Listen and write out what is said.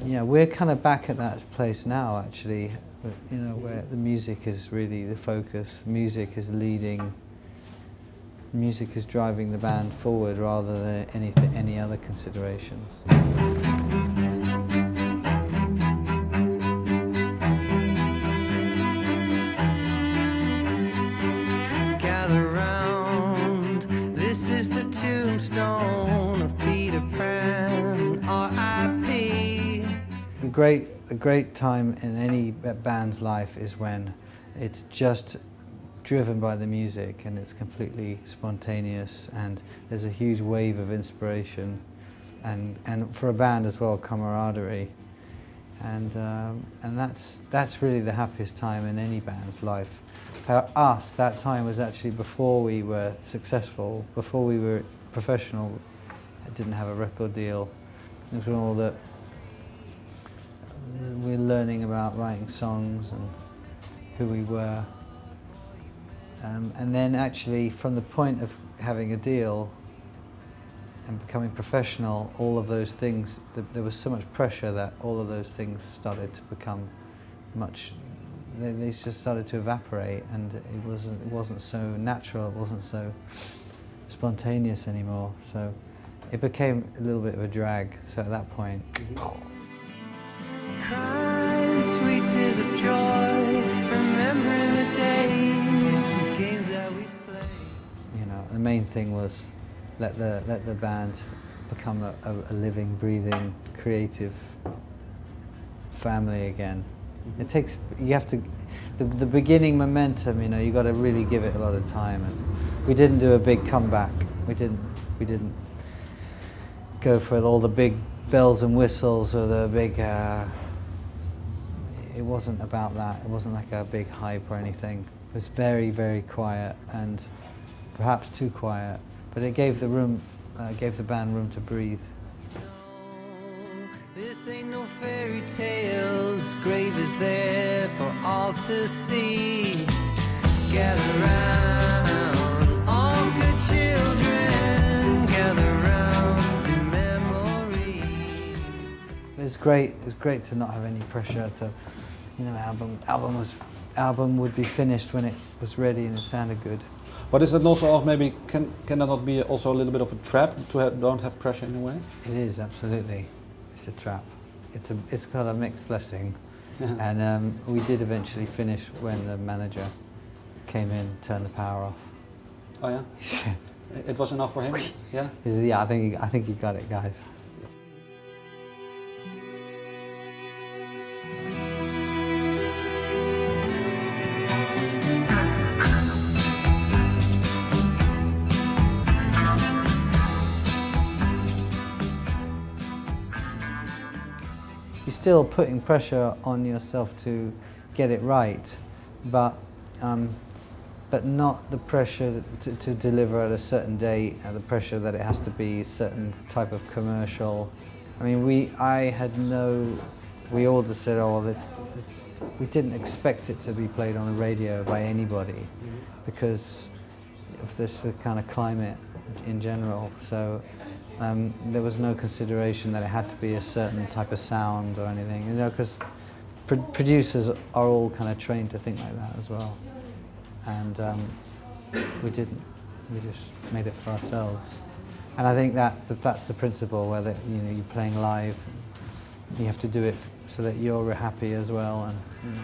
Yeah, we're kind of back at that place now, actually, you know, where the music is really the focus. Music is leading. Music is driving the band forward rather than any other considerations. Gather round, this is the tombstone of Peter Pan, r.i.p. The great time in any band's life is when it's just driven by the music and it's completely spontaneous and there's a huge wave of inspiration and for a band as well, camaraderie, and that's really the happiest time in any band's life. For us, that time was actually before we were successful, before we were professional, didn't have a record deal. It was all that we're learning about writing songs and who we were. And then actually from the point of having a deal and becoming professional, all of those things, there was so much pressure that all of those things started to become they just started to evaporate, and it wasn't so natural, it wasn't so spontaneous anymore. So it became a little bit of a drag. So at that point, Crying sweet tears of joy, remembering the days and games that we played. you know, the main thing was let the band become a living, breathing, creative family again. It takes, you have to, the beginning momentum, you know, you got to really give it a lot of time. And we didn't do a big comeback. We didn't go for all the big bells and whistles or the big. It wasn't about that. It wasn't like a big hype or anything. It was very, very quiet and perhaps too quiet. But it gave the room, gave the band room to breathe. This ain't no fairy tale, this grave is there for all to see. Gather round, all good children, gather round in memory. It was great to not have any pressure to, you know, album would be finished when it was ready and it sounded good. But is that also maybe, can that not be also a little bit of a trap to don't have pressure in a way? It is, absolutely. It's a trap. It's got a mixed blessing. Yeah. And we did eventually finish when the manager came in, turned the power off. Oh yeah? It was enough for him? Yeah? He said, yeah, I think you got it, guys. You're still putting pressure on yourself to get it right, but not the pressure to deliver at a certain date, and the pressure that it has to be a certain type of commercial. I mean, we all just said, oh, we didn't expect it to be played on the radio by anybody because of this kind of climate in general. So. There was no consideration that it had to be a certain type of sound or anything, you know, because producers are all kind of trained to think like that as well. And we didn't. We just made it for ourselves. And I think that's the principle, where you know, you're playing live, you have to do it so that you're happy as well. And, you know.